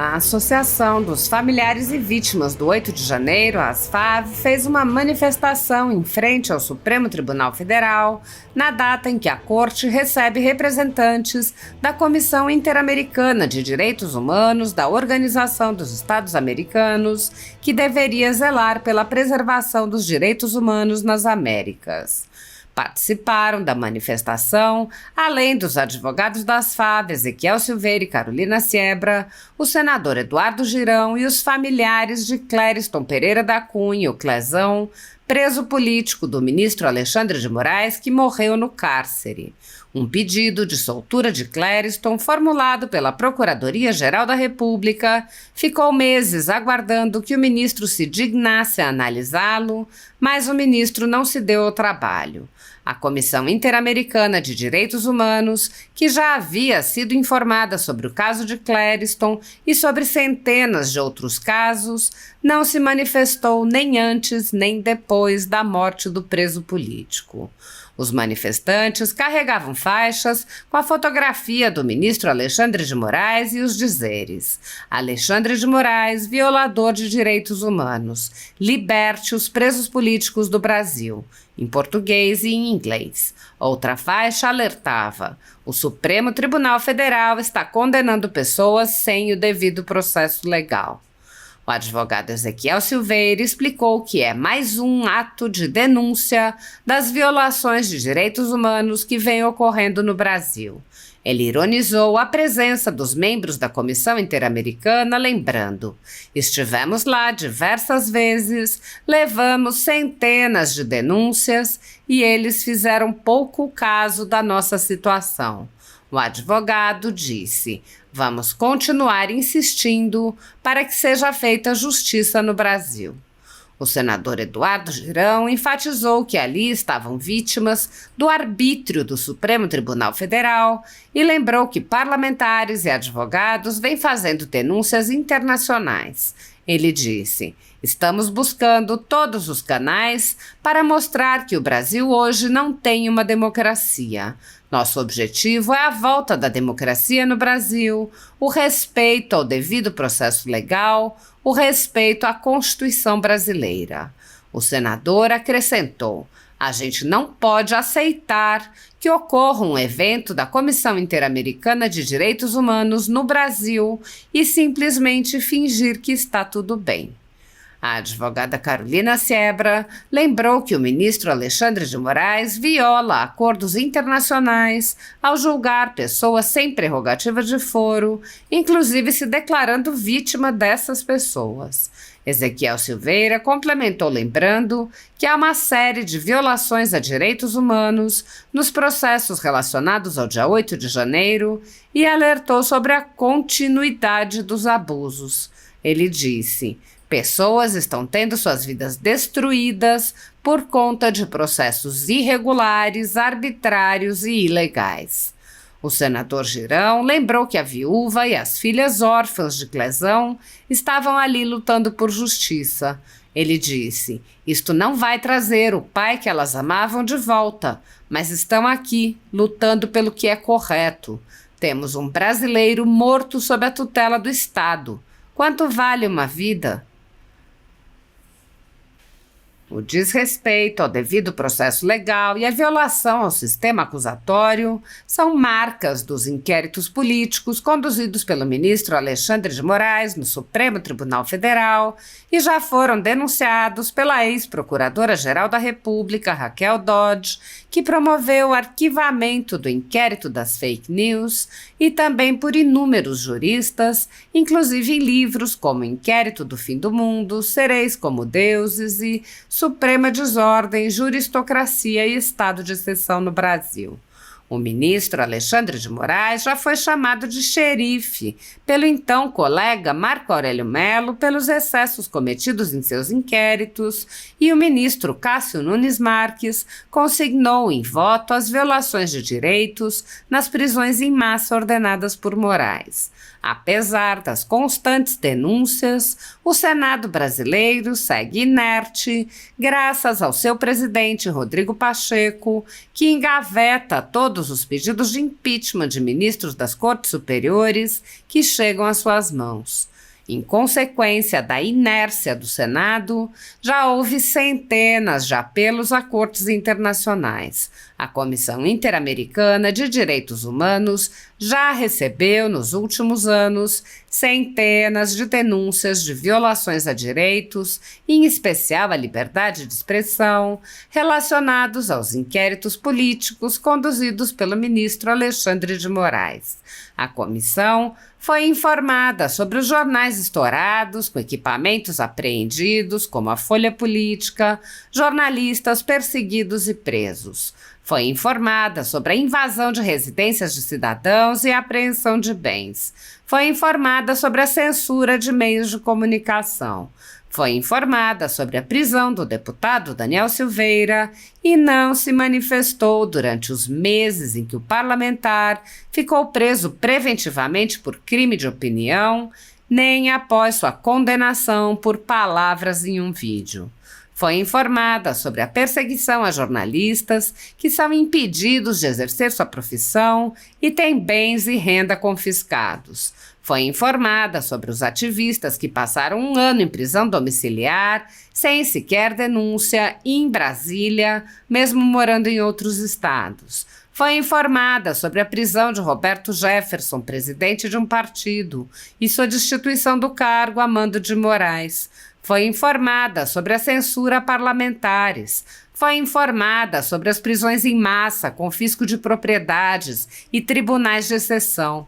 A Associação dos Familiares e Vítimas do 8 de janeiro, a ASFAV, fez uma manifestação em frente ao Supremo Tribunal Federal na data em que a Corte recebe representantes da Comissão Interamericana de Direitos Humanos da Organização dos Estados Americanos, que deveria zelar pela preservação dos direitos humanos nas Américas. Participaram da manifestação, além dos advogados da ASFAV, Ezequiel Silveira e Carolina Siebra, o senador Eduardo Girão e os familiares de Clériston Pereira da Cunha, o Clezão, preso político do ministro Alexandre de Moraes, que morreu no cárcere. Um pedido de soltura de Clériston, formulado pela Procuradoria-Geral da República, ficou meses aguardando que o ministro se dignasse a analisá-lo, mas o ministro não se deu ao trabalho. A Comissão Interamericana de Direitos Humanos, que já havia sido informada sobre o caso de Clériston e sobre centenas de outros casos, não se manifestou nem antes nem depois da morte do preso político. Os manifestantes carregavam faixas com a fotografia do ministro Alexandre de Moraes e os dizeres: Alexandre de Moraes, violador de direitos humanos, liberte os presos políticos do Brasil, em português e em inglês. Outra faixa alertava: o Supremo Tribunal Federal está condenando pessoas sem o devido processo legal. O advogado Ezequiel Silveira explicou que é mais um ato de denúncia das violações de direitos humanos que vem ocorrendo no Brasil. Ele ironizou a presença dos membros da Comissão Interamericana, lembrando: estivemos lá diversas vezes, levamos centenas de denúncias e eles fizeram pouco caso da nossa situação. O advogado disse: vamos continuar insistindo para que seja feita justiça no Brasil. O senador Eduardo Girão enfatizou que ali estavam vítimas do arbítrio do Supremo Tribunal Federal e lembrou que parlamentares e advogados vêm fazendo denúncias internacionais. Ele disse: estamos buscando todos os canais para mostrar que o Brasil hoje não tem uma democracia. Nosso objetivo é a volta da democracia no Brasil, o respeito ao devido processo legal, o respeito à Constituição brasileira. O senador acrescentou: a gente não pode aceitar que ocorra um evento da Comissão Interamericana de Direitos Humanos no Brasil e simplesmente fingir que está tudo bem. A advogada Carolina Siebra lembrou que o ministro Alexandre de Moraes viola acordos internacionais ao julgar pessoas sem prerrogativa de foro, inclusive se declarando vítima dessas pessoas. Ezequiel Silveira complementou lembrando que há uma série de violações a direitos humanos nos processos relacionados ao dia 8 de janeiro e alertou sobre a continuidade dos abusos. Ele disse: pessoas estão tendo suas vidas destruídas por conta de processos irregulares, arbitrários e ilegais. O senador Girão lembrou que a viúva e as filhas órfãs de Clezão estavam ali lutando por justiça. Ele disse: isto não vai trazer o pai que elas amavam de volta, mas estão aqui, lutando pelo que é correto. Temos um brasileiro morto sob a tutela do Estado. Quanto vale uma vida? O desrespeito ao devido processo legal e a violação ao sistema acusatório são marcas dos inquéritos políticos conduzidos pelo ministro Alexandre de Moraes no Supremo Tribunal Federal e já foram denunciados pela ex-procuradora-geral da República, Raquel Dodge, que promoveu o arquivamento do inquérito das fake news, e também por inúmeros juristas, inclusive em livros como Inquérito do Fim do Mundo, Sereis como Deuses e Suprema Desordem, Juristocracia e Estado de Exceção no Brasil. O ministro Alexandre de Moraes já foi chamado de xerife pelo então colega Marco Aurélio Mello pelos excessos cometidos em seus inquéritos e o ministro Cássio Nunes Marques consignou em voto as violações de direitos nas prisões em massa ordenadas por Moraes. Apesar das constantes denúncias, o Senado brasileiro segue inerte, graças ao seu presidente Rodrigo Pacheco, que engaveta todos todos os pedidos de impeachment de ministros das Cortes Superiores que chegam às suas mãos. Em consequência da inércia do Senado, já houve centenas de apelos a cortes internacionais. A Comissão Interamericana de Direitos Humanos já recebeu, nos últimos anos, centenas de denúncias de violações a direitos, em especial a liberdade de expressão, relacionados aos inquéritos políticos conduzidos pelo ministro Alexandre de Moraes. A comissão foi informada sobre os jornais estourados com equipamentos apreendidos, como a Folha Política, jornalistas perseguidos e presos. Foi informada sobre a invasão de residências de cidadãos e a apreensão de bens. Foi informada sobre a censura de meios de comunicação. Foi informada sobre a prisão do deputado Daniel Silveira e não se manifestou durante os meses em que o parlamentar ficou preso preventivamente por crime de opinião, nem após sua condenação por palavras em um vídeo. Foi informada sobre a perseguição a jornalistas que são impedidos de exercer sua profissão e têm bens e renda confiscados. Foi informada sobre os ativistas que passaram um ano em prisão domiciliar, sem sequer denúncia, em Brasília, mesmo morando em outros estados. Foi informada sobre a prisão de Roberto Jefferson, presidente de um partido, e sua destituição do cargo a mando de Moraes. Foi informada sobre a censura a parlamentares. Foi informada sobre as prisões em massa, confisco de propriedades e tribunais de exceção.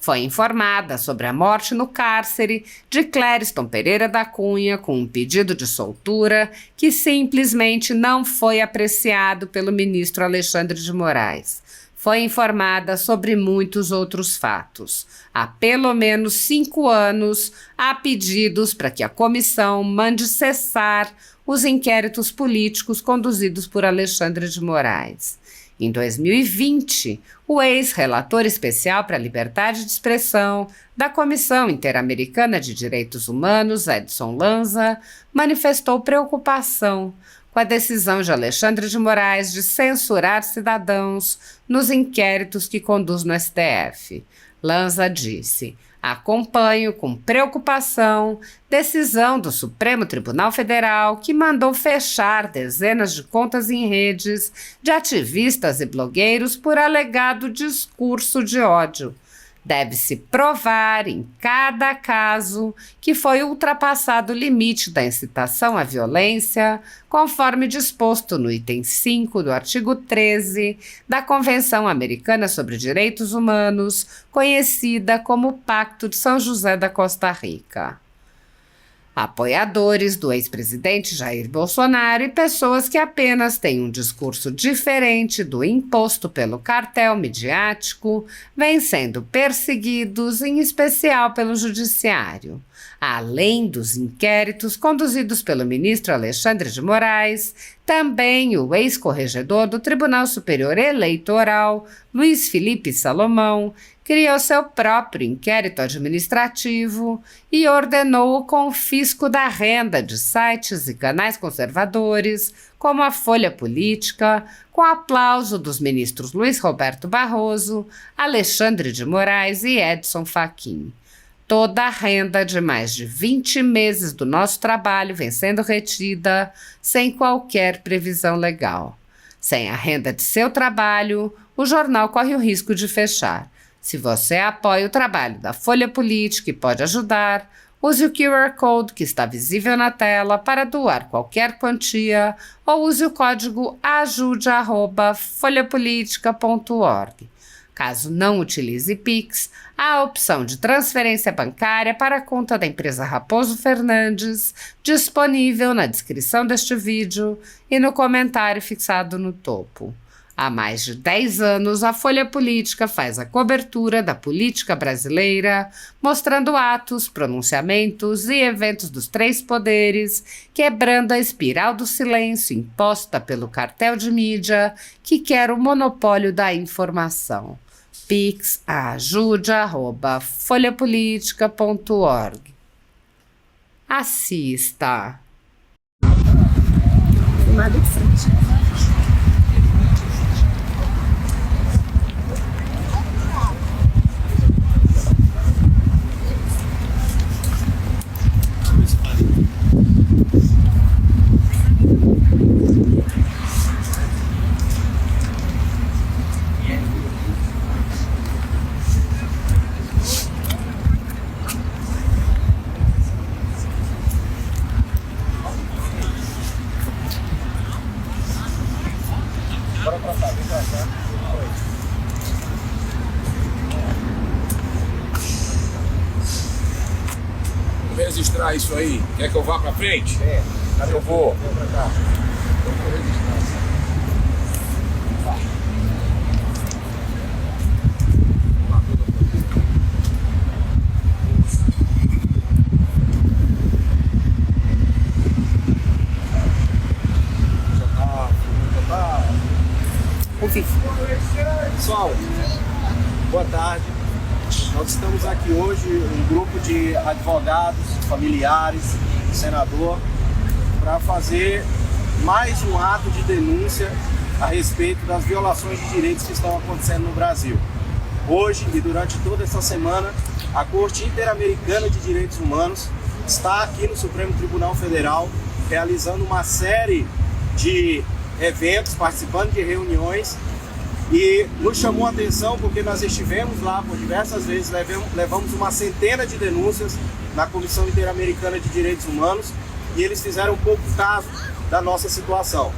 Foi informada sobre a morte no cárcere de Clériston Pereira da Cunha com um pedido de soltura que simplesmente não foi apreciado pelo ministro Alexandre de Moraes. Foi informada sobre muitos outros fatos. Há pelo menos 5 anos, há pedidos para que a comissão mande cessar os inquéritos políticos conduzidos por Alexandre de Moraes. Em 2020, o ex-relator especial para a liberdade de expressão da Comissão Interamericana de Direitos Humanos, Edson Lanza, manifestou preocupação com a decisão de Alexandre de Moraes de censurar cidadãos nos inquéritos que conduz no STF. Lanza disse: acompanho com preocupação decisão do Supremo Tribunal Federal que mandou fechar dezenas de contas em redes de ativistas e blogueiros por alegado discurso de ódio. Deve-se provar em cada caso que foi ultrapassado o limite da incitação à violência, conforme disposto no item 5 do artigo 13 da Convenção Americana sobre Direitos Humanos, conhecida como Pacto de São José da Costa Rica. Apoiadores do ex-presidente Jair Bolsonaro e pessoas que apenas têm um discurso diferente do imposto pelo cartel midiático vêm sendo perseguidos, em especial pelo Judiciário. Além dos inquéritos conduzidos pelo ministro Alexandre de Moraes, também o ex-corregedor do Tribunal Superior Eleitoral, Luiz Felipe Salomão, criou seu próprio inquérito administrativo e ordenou o confisco da renda de sites e canais conservadores, como a Folha Política, com aplauso dos ministros Luiz Roberto Barroso, Alexandre de Moraes e Edson Fachin. Toda a renda de mais de 20 meses do nosso trabalho vem sendo retida sem qualquer previsão legal. Sem a renda de seu trabalho, o jornal corre o risco de fechar. Se você apoia o trabalho da Folha Política e pode ajudar, use o QR Code que está visível na tela para doar qualquer quantia ou use o código ajude@folhapolitica.org. Caso não utilize Pix, há a opção de transferência bancária para a conta da empresa Raposo Fernandes, disponível na descrição deste vídeo e no comentário fixado no topo. Há mais de 10 anos, a Folha Política faz a cobertura da política brasileira, mostrando atos, pronunciamentos e eventos dos 3 poderes, quebrando a espiral do silêncio imposta pelo cartel de mídia que quer o monopólio da informação. Pix ajude@folhapolitica.org. Assista. Filmado de frente. registrar isso aí. Quer que eu vá pra frente? Eu vou. Pessoal, boa tarde. Nós estamos aqui hoje, um grupo de advogados, familiares, senador, para fazer mais um ato de denúncia a respeito das violações de direitos que estão acontecendo no Brasil. Hoje e durante toda essa semana, a Corte Interamericana de Direitos Humanos está aqui no Supremo Tribunal Federal realizando uma série de eventos, participando de reuniões, e nos chamou a atenção porque nós estivemos lá por diversas vezes, levamos uma centena de denúncias na Comissão Interamericana de Direitos Humanos e eles fizeram pouco caso da nossa situação.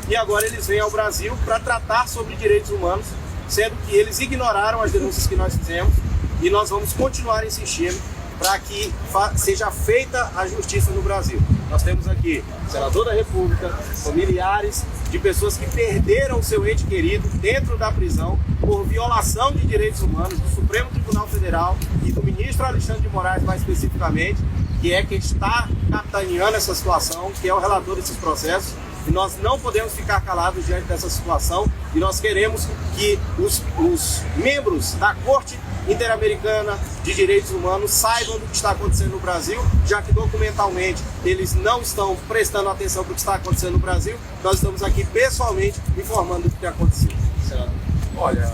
E agora eles vêm ao Brasil para tratar sobre direitos humanos, sendo que eles ignoraram as denúncias que nós fizemos, e nós vamos continuar insistindo para que seja feita a justiça no Brasil. Nós temos aqui senador da República, familiares de pessoas que perderam seu ente querido dentro da prisão por violação de direitos humanos do Supremo Tribunal Federal e do ministro Alexandre de Moraes, mais especificamente, que é quem está capitaneando essa situação, que é o relator desses processos. E nós não podemos ficar calados diante dessa situação, e nós queremos que os membros da Corte Interamericana de Direitos Humanos saibam do que está acontecendo no Brasil, já que documentalmente eles não estão prestando atenção para o que está acontecendo no Brasil. Nós estamos aqui pessoalmente informando do que tem acontecido. Olha,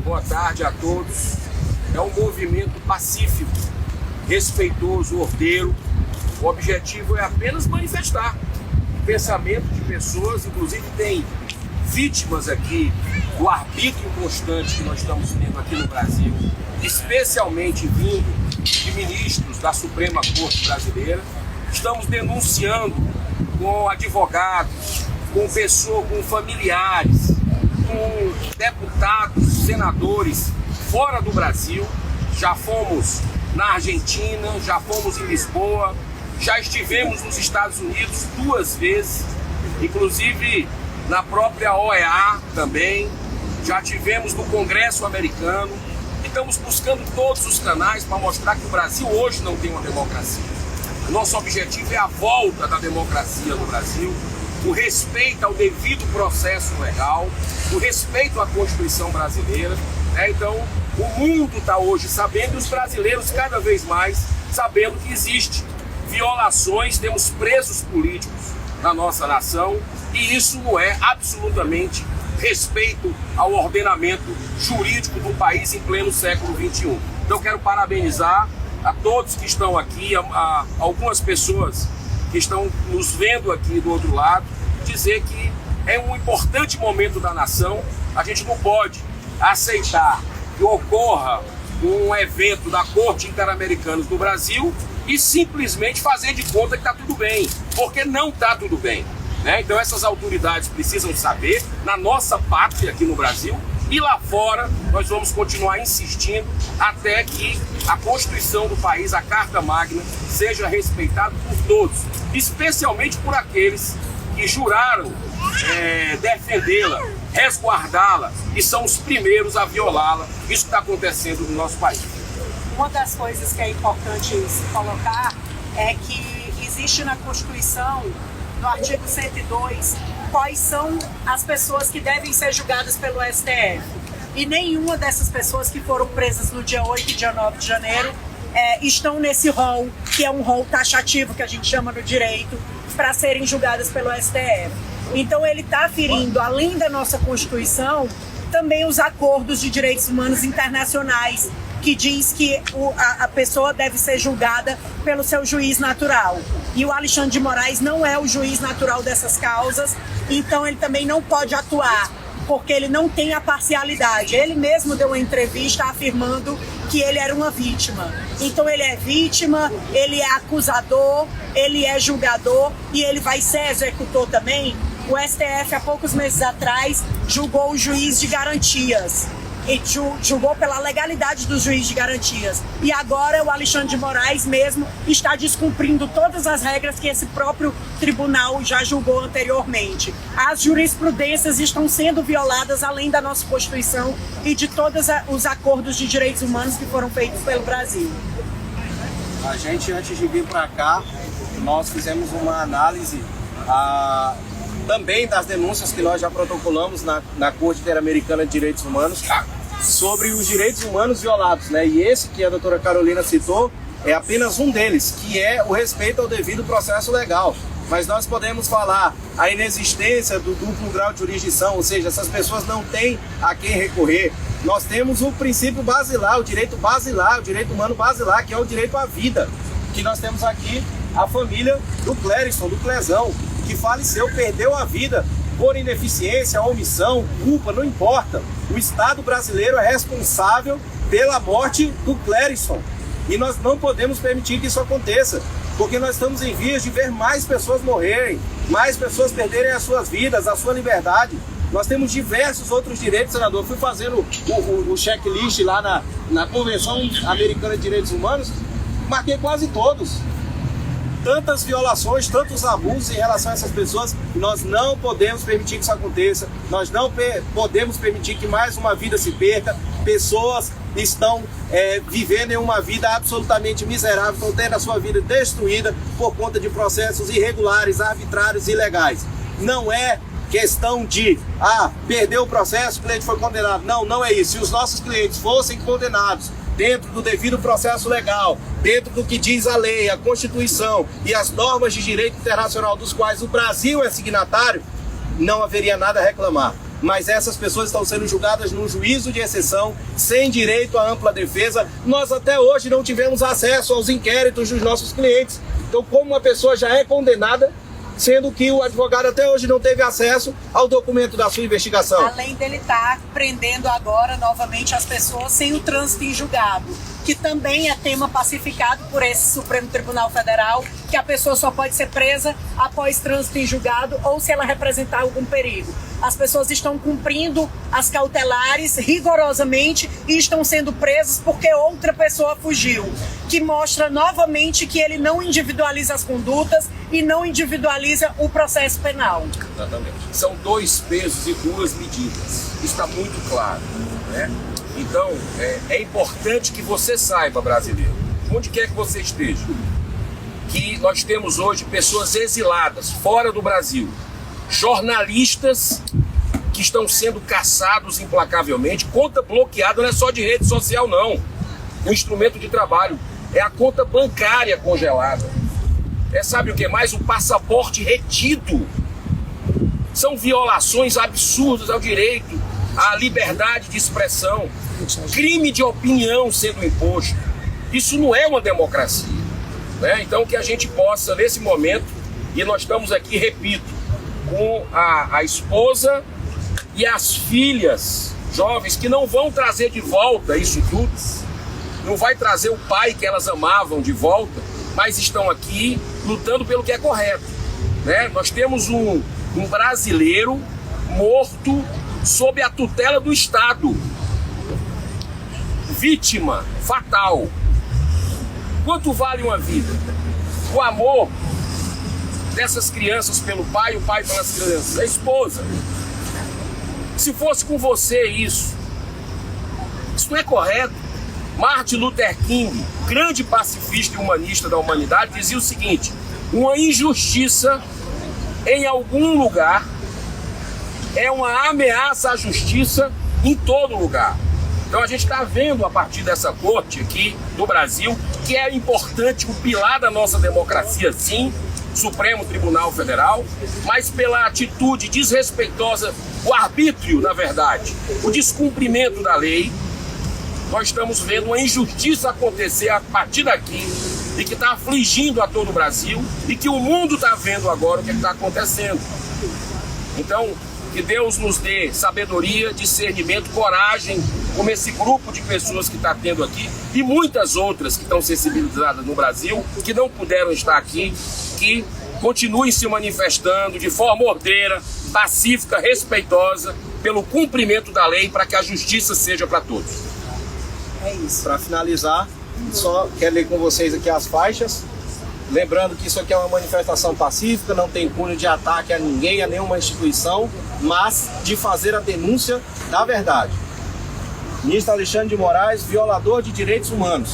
boa tarde a todos. É um movimento pacífico, respeitoso, ordeiro. O objetivo é apenas manifestar o pensamento de pessoas, inclusive tem vítimas aqui do arbítrio constante que nós estamos tendo aqui no Brasil, especialmente vindo de ministros da Suprema Corte Brasileira. Estamos denunciando com advogados, com pessoas, com familiares, com deputados, senadores fora do Brasil. Já fomos na Argentina, já fomos em Lisboa, já estivemos nos Estados Unidos 2 vezes, inclusive na própria OEA também, já tivemos no Congresso americano. Estamos buscando todos os canais para mostrar que o Brasil hoje não tem uma democracia. O nosso objetivo é a volta da democracia no Brasil, o respeito ao devido processo legal, o respeito à Constituição brasileira. Então, o mundo está hoje sabendo, e os brasileiros cada vez mais sabendo que existe violações, temos presos políticos na nossa nação, e isso não é absolutamente respeito ao ordenamento jurídico do país em pleno século XXI. Então quero parabenizar a todos que estão aqui, a algumas pessoas que estão nos vendo aqui do outro lado, dizer que é um importante momento da nação. A gente não pode aceitar que ocorra um evento da Corte Interamericana do Brasil e simplesmente fazer de conta que está tudo bem, porque não está tudo bem. Então essas autoridades precisam saber, na nossa pátria aqui no Brasil, e lá fora nós vamos continuar insistindo até que a Constituição do país, a Carta Magna, seja respeitada por todos, especialmente por aqueles que juraram defendê-la, resguardá-la, e são os primeiros a violá-la. Isso está acontecendo no nosso país. Uma das coisas que é importante se colocar é que existe na Constituição, no artigo 102, quais são as pessoas que devem ser julgadas pelo STF. E nenhuma dessas pessoas que foram presas no dia 8 e dia 9 de janeiro estão nesse rol, que é um rol taxativo, que a gente chama no direito, para serem julgadas pelo STF. Então ele está ferindo, além da nossa Constituição, também os acordos de direitos humanos internacionais, que diz que a pessoa deve ser julgada pelo seu juiz natural. E o Alexandre de Moraes não é o juiz natural dessas causas, então ele também não pode atuar, porque ele não tem a parcialidade. Ele mesmo deu uma entrevista afirmando que ele era uma vítima. Então ele é vítima, ele é acusador, ele é julgador e ele vai ser executor também. O STF, há poucos meses atrás, julgou o juiz de garantias. e julgou pela legalidade do juiz de garantias. E agora o Alexandre de Moraes mesmo está descumprindo todas as regras que esse próprio tribunal já julgou anteriormente. As jurisprudências estão sendo violadas além da nossa Constituição e de todos os acordos de direitos humanos que foram feitos pelo Brasil. A gente, antes de vir para cá, nós fizemos uma análise também das denúncias que nós já protocolamos na Corte Interamericana de Direitos Humanos sobre os direitos humanos violados, né? E esse que a doutora Carolina citou é apenas um deles, que é o respeito ao devido processo legal. Mas nós podemos falar a inexistência do duplo grau de jurisdição, ou seja, essas pessoas não têm a quem recorrer. Nós temos o princípio basilar, o direito humano basilar, que é o direito à vida. Que nós temos aqui a família do Clérison, do Clezão, que faleceu, perdeu a vida por ineficiência, omissão, culpa, não importa. O Estado brasileiro é responsável pela morte do Clérison. E nós não podemos permitir que isso aconteça, porque nós estamos em vias de ver mais pessoas morrerem, mais pessoas perderem as suas vidas, a sua liberdade. Nós temos diversos outros direitos, senador. Eu fui fazendo o checklist lá na Convenção Americana de Direitos Humanos, marquei quase todos. Tantas violações, tantos abusos em relação a essas pessoas, nós não podemos permitir que isso aconteça, nós não podemos permitir que mais uma vida se perca. Pessoas estão vivendo em uma vida absolutamente miserável, estão tendo a sua vida destruída por conta de processos irregulares, arbitrários e ilegais. Não é questão de, perdeu o processo, o cliente foi condenado. Não, não é isso. Se os nossos clientes fossem condenados dentro do devido processo legal, dentro do que diz a lei, a Constituição e as normas de direito internacional dos quais o Brasil é signatário, não haveria nada a reclamar. Mas essas pessoas estão sendo julgadas num juízo de exceção, sem direito à ampla defesa. Nós até hoje não tivemos acesso aos inquéritos dos nossos clientes. Então, como uma pessoa já é condenada, sendo que o advogado até hoje não teve acesso ao documento da sua investigação. Além dele estar prendendo agora novamente as pessoas sem o trânsito em julgado, que também é tema pacificado por esse Supremo Tribunal Federal, que a pessoa só pode ser presa após trânsito em julgado ou se ela representar algum perigo. As pessoas estão cumprindo as cautelares rigorosamente e estão sendo presas porque outra pessoa fugiu, que mostra novamente que ele não individualiza as condutas e não individualiza o processo penal. Exatamente. São dois pesos e duas medidas. Isso está muito claro, né? Então, é importante que você saiba, brasileiro, onde quer que você esteja, que nós temos hoje pessoas exiladas, fora do Brasil, jornalistas que estão sendo caçados implacavelmente, conta bloqueada não é só de rede social não, um instrumento de trabalho, é a conta bancária congelada, sabe o que mais? O passaporte retido. São violações absurdas ao direito, à liberdade de expressão, crime de opinião sendo imposto. Isso não é uma democracia, né? Então que a gente possa, nesse momento, e nós estamos aqui, repito, com a esposa e as filhas jovens que não vão trazer de volta isso tudo, não vai trazer o pai que elas amavam de volta, mas estão aqui lutando pelo que é correto, né? Nós temos um brasileiro morto sob a tutela do Estado, vítima fatal. Quanto vale uma vida? O amor dessas crianças pelo pai, o pai pelas crianças, a esposa. Se fosse com você isso não é correto. Martin Luther King, grande pacifista e humanista da humanidade, dizia o seguinte: uma injustiça em algum lugar é uma ameaça à justiça em todo lugar. Então a gente está vendo a partir dessa corte aqui do Brasil, que é importante, o pilar da nossa democracia, sim, Supremo Tribunal Federal, mas pela atitude desrespeitosa, o arbítrio, na verdade, o descumprimento da lei, nós estamos vendo uma injustiça acontecer a partir daqui e que está afligindo a todo o Brasil e que o mundo está vendo agora o que está acontecendo. Então, que Deus nos dê sabedoria, discernimento, coragem, como esse grupo de pessoas que está tendo aqui e muitas outras que estão sensibilizadas no Brasil, que não puderam estar aqui, que continuem se manifestando de forma ordeira, pacífica, respeitosa, pelo cumprimento da lei para que a justiça seja para todos. É isso. Para finalizar, só quero ler com vocês aqui as faixas. Lembrando que isso aqui é uma manifestação pacífica, não tem cunho de ataque a ninguém, a nenhuma instituição, mas de fazer a denúncia da verdade. Ministro Alexandre de Moraes, violador de direitos humanos.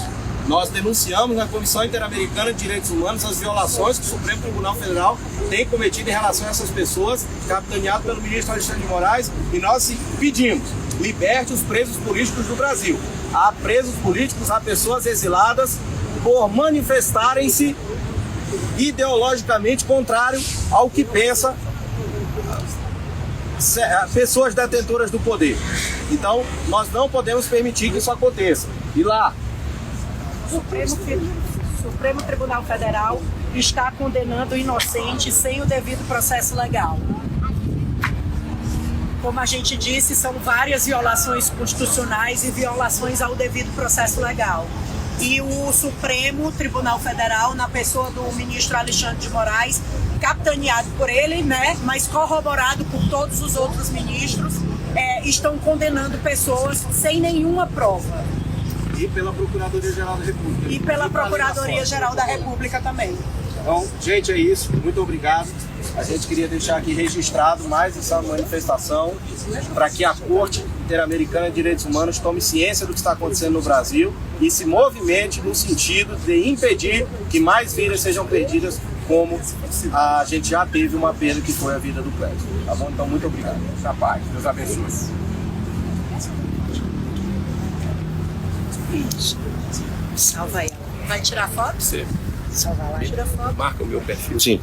Nós denunciamos na Comissão Interamericana de Direitos Humanos as violações que o Supremo Tribunal Federal tem cometido em relação a essas pessoas, capitaneado pelo ministro Alexandre de Moraes, e nós pedimos: liberte os presos políticos do Brasil. Há presos políticos, há pessoas exiladas por manifestarem-se ideologicamente contrário ao que pensa pessoas detentoras do poder. Então, nós não podemos permitir que isso aconteça. E lá, Supremo Tribunal Federal está condenando inocentes sem o devido processo legal. Como a gente disse, são várias violações constitucionais e violações ao devido processo legal. E o Supremo Tribunal Federal, na pessoa do ministro Alexandre de Moraes, capitaneado por ele, né, mas corroborado por todos os outros ministros, estão condenando pessoas sem nenhuma prova. e pela Procuradoria-Geral da República. E pela Procuradoria-Geral da República também. Então, gente, é isso. Muito obrigado. A gente queria deixar aqui registrado mais essa manifestação para que a Corte Interamericana de Direitos Humanos tome ciência do que está acontecendo no Brasil e se movimente no sentido de impedir que mais vidas sejam perdidas, como a gente já teve uma perda que foi a vida do Clécio. Tá bom? Então, muito obrigado. Capaz. Deus abençoe. Salva ela. Vai tirar foto? Sim. Salva lá. Tira foto. Marca o meu perfil. Sim.